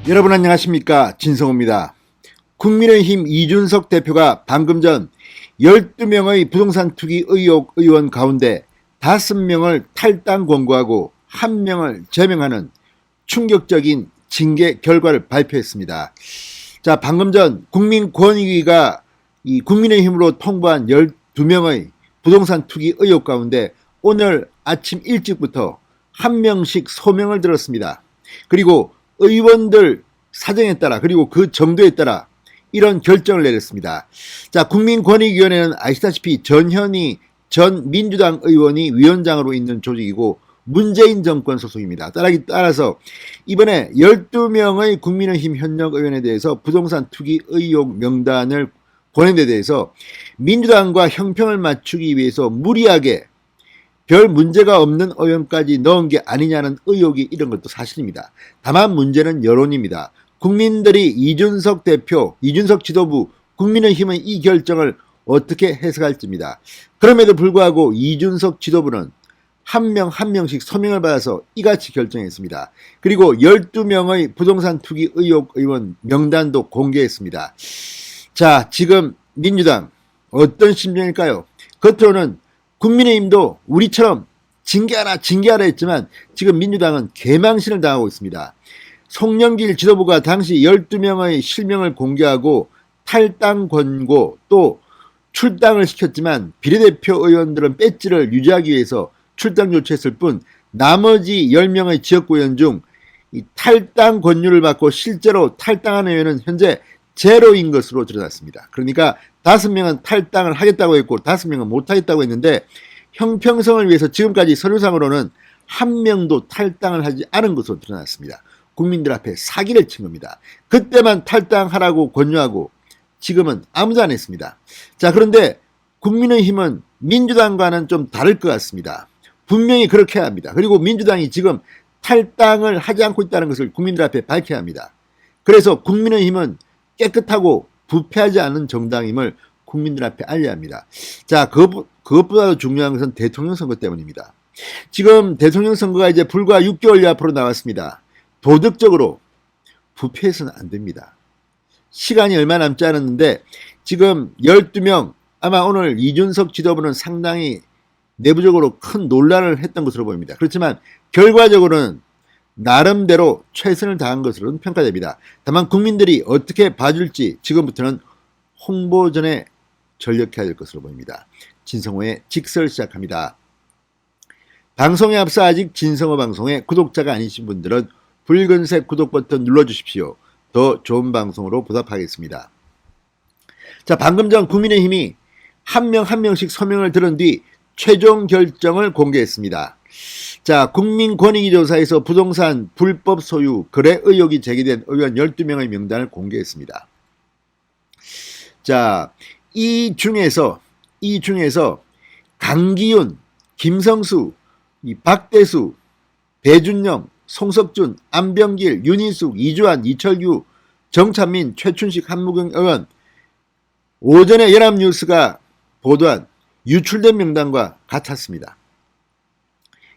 여러분 안녕하십니까, 진성호입니다. 국민의힘 이준석 대표가 방금 전 12명의 부동산 투기 의혹 의원 가운데 5명을 탈당 권고하고 1명을 제명하는 충격적인 징계 결과를 발표했습니다. 자, 방금 전 국민권익위가 이 국민의힘으로 통보한 12명의 부동산 투기 의혹 가운데 오늘 아침 일찍부터 1명씩 소명을 들었습니다. 그리고 의원들 사정에 따라 그리고 그 정도에 따라 이런 결정을 내렸습니다. 자, 국민권익위원회는 아시다시피 전현희 전 민주당 의원이 위원장으로 있는 조직이고 문재인 정권 소속입니다. 따라서 이번에 12명의 국민의힘 현역 의원에 대해서 부동산 투기 의혹 명단을 보낸 데 대해서 민주당과 형평을 맞추기 위해서 무리하게 별 문제가 없는 의원까지 넣은 게 아니냐는 의혹이 이런 것도 사실입니다. 다만 문제는 여론입니다. 국민들이 이준석 대표, 이준석 지도부, 국민의힘의 이 결정을 어떻게 해석할지입니다. 그럼에도 불구하고 이준석 지도부는 한 명씩 서명을 받아서 이같이 결정했습니다. 그리고 12명의 부동산 투기 의혹 의원 명단도 공개했습니다. 자, 지금 민주당 어떤 심정일까요? 겉으로는 국민의힘도 우리처럼 징계하라 했지만 지금 민주당은 개망신을 당하고 있습니다. 송영길 지도부가 당시 12명의 실명을 공개하고 탈당 권고 또 출당을 시켰지만 비례대표 의원들은 배지를 유지하기 위해서 출당 조치했을 뿐 나머지 10명의 지역구 의원 중 탈당 권유를 받고 실제로 탈당한 의원은 현재 제로인 것으로 드러났습니다. 그러니까 5명은 탈당을 하겠다고 했고 5명은 못하겠다고 했는데 형평성을 위해서 지금까지 서류상으로는 1명도 탈당을 하지 않은 것으로 드러났습니다. 국민들 앞에 사기를 친 겁니다. 그때만 탈당하라고 권유하고 지금은 아무도 안 했습니다. 자, 그런데 국민의힘은 민주당과는 좀 다를 것 같습니다. 분명히 그렇게 해야 합니다. 그리고 민주당이 지금 탈당을 하지 않고 있다는 것을 국민들 앞에 밝혀야 합니다. 그래서 국민의힘은 깨끗하고 부패하지 않은 정당임을 국민들 앞에 알려야 합니다. 자, 그것보다도 중요한 것은 대통령 선거 때문입니다. 지금 대통령 선거가 이제 불과 6개월 앞으로 나왔습니다. 도덕적으로 부패해서는 안 됩니다. 시간이 얼마 남지 않았는데 지금 12명, 아마 오늘 이준석 지도부는 상당히 내부적으로 큰 논란을 했던 것으로 보입니다. 그렇지만 결과적으로는 나름대로 최선을 다한 것으로는 평가됩니다. 다만 국민들이 어떻게 봐줄지 지금부터는 홍보전에 전력해야 될 것으로 보입니다. 진성호의 직설 시작합니다. 방송에 앞서 아직 진성호 방송의 구독자가 아니신 분들은 붉은색 구독 버튼 눌러주십시오. 더 좋은 방송으로 보답하겠습니다. 자, 방금 전 국민의힘이 한 명씩 서명을 들은 뒤 최종 결정을 공개했습니다. 자, 국민권익위조사에서 부동산 불법 소유 거래 의혹이 제기된 의원 12명의 명단을 공개했습니다. 자, 이 중에서 강기훈, 김성수, 박대수, 배준영, 송석준, 안병길, 윤희숙, 이주환, 이철규, 정찬민, 최춘식, 한무경 의원 오전에 연합뉴스가 보도한 유출된 명단과 같았습니다.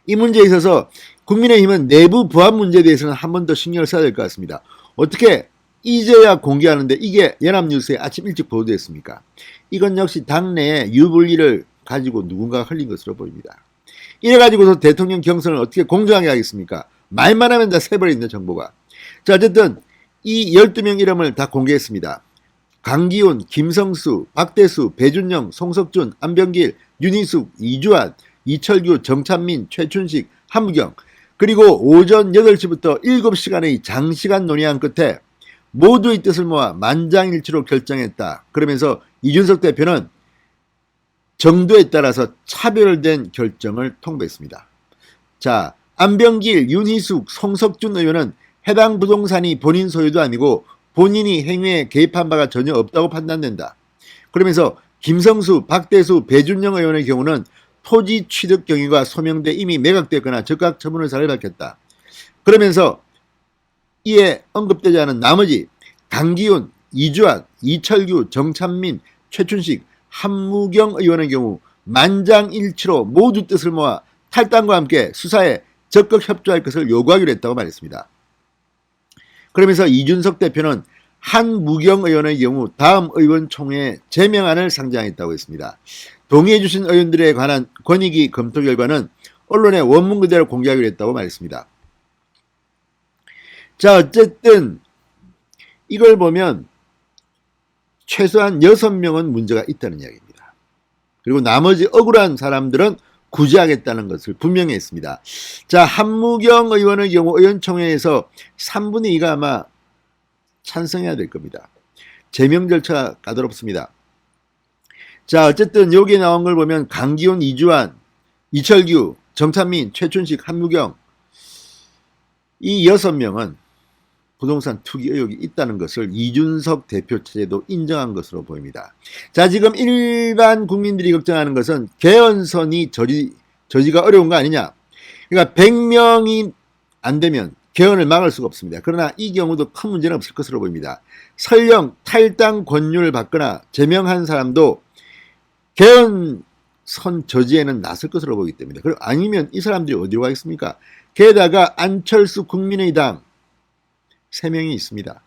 이 문제에 있어서 국민의힘은 내부 보안 문제에 대해서는 한 번 더 신경을 써야 될 것 같습니다. 어떻게 이제야 공개하는데 이게 연합뉴스에 아침 일찍 보도됐습니까? 이건 역시 당내에 유불리를 가지고 누군가가 흘린 것으로 보입니다. 이래가지고서 대통령 경선을 어떻게 공정하게 하겠습니까? 말만 하면 다 새버리는 정보가. 자, 어쨌든 이 12명 이름을 다 공개했습니다. 강기훈, 김성수, 박대수, 배준영, 송석준, 안병길, 윤희숙, 이주환, 이철규, 정찬민, 최춘식, 한무경, 그리고 오전 8시부터 7시간의 장시간 논의한 끝에 모두의 뜻을 모아 만장일치로 결정했다. 그러면서 이준석 대표는 정도에 따라서 차별된 결정을 통보했습니다. 자, 안병길, 윤희숙, 송석준 의원은 해당 부동산이 본인 소유도 아니고 본인이 행위에 개입한 바가 전혀 없다고 판단된다. 그러면서 김성수, 박대수, 배준영 의원의 경우는 토지 취득 경위가 소명돼 이미 매각됐거나 적각 처분 의사를 밝혔다. 그러면서 이에 언급되지 않은 나머지 강기훈, 이주환, 이철규, 정찬민, 최춘식, 한무경 의원의 경우 만장일치로 모두 뜻을 모아 탈당과 함께 수사에 적극 협조할 것을 요구하기로 했다고 말했습니다. 그러면서 이준석 대표는 한무경 의원의 경우 다음 의원총회 제명안을 상정했다고 했습니다. 동의해 주신 의원들에 관한 권익위 검토 결과는 언론에 원문 그대로 공개하기로 했다고 말했습니다. 자, 어쨌든 이걸 보면 최소한 6명은 문제가 있다는 이야기입니다. 그리고 나머지 억울한 사람들은 구제하겠다는 것을 분명히 했습니다. 자, 한무경 의원의 경우 의원총회에서 3분의 2가 아마 찬성해야 될 겁니다. 제명 절차가 까다롭습니다. 자, 어쨌든 여기 나온 걸 보면 강기훈, 이주환, 이철규, 정찬민, 최춘식, 한무경 이 6명은 부동산 투기 의혹이 있다는 것을 이준석 대표 체제도 인정한 것으로 보입니다. 자, 지금 일반 국민들이 걱정하는 것은 개헌선이 저지가 어려운 거 아니냐. 그러니까 100명이 안 되면 개헌을 막을 수가 없습니다. 그러나 이 경우도 큰 문제는 없을 것으로 보입니다. 설령 탈당 권유를 받거나 제명한 사람도 개헌선 저지에는 나설 것으로 보기 때문에 그리고 아니면 이 사람들이 어디로 가겠습니까? 게다가 안철수 국민의당 3명이 있습니다.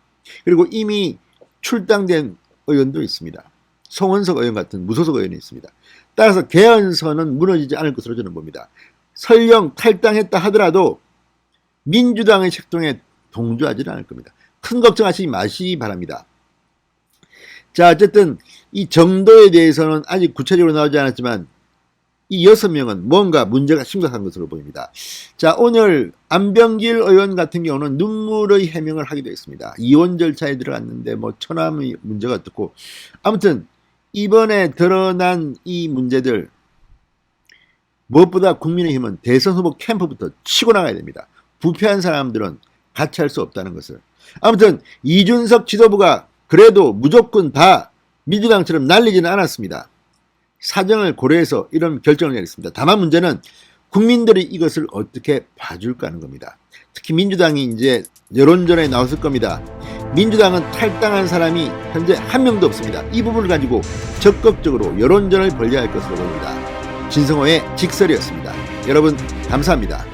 그리고 이미 출당된 의원도 있습니다. 송원석 의원 같은 무소속 의원이 있습니다. 따라서 개헌선은 무너지지 않을 것으로 저는 봅니다. 설령 탈당했다 하더라도 민주당의 책동에 동조하지는 않을 겁니다. 큰 걱정하시지 마시기 바랍니다. 자, 어쨌든 이 정도에 대해서는 아직 구체적으로 나오지 않았지만 이 6명은 뭔가 문제가 심각한 것으로 보입니다. 자, 오늘 안병길 의원 같은 경우는 눈물의 해명을 하기도 했습니다. 이혼 절차에 들어갔는데 뭐 처남의 문제가 어떻고 아무튼 이번에 드러난 이 문제들 무엇보다 국민의힘은 대선 후보 캠프부터 치고 나가야 됩니다. 부패한 사람들은 같이 할 수 없다는 것을. 아무튼 이준석 지도부가 그래도 무조건 다 민주당처럼 날리지는 않았습니다. 사정을 고려해서 이런 결정을 내렸습니다. 다만 문제는 국민들이 이것을 어떻게 봐줄까 하는 겁니다. 특히 민주당이 이제 여론전에 나왔을 겁니다. 민주당은 탈당한 사람이 현재 한 명도 없습니다. 이 부분을 가지고 적극적으로 여론전을 벌여야 할 것으로 보입니다. 진성호의 직설이었습니다. 여러분 감사합니다.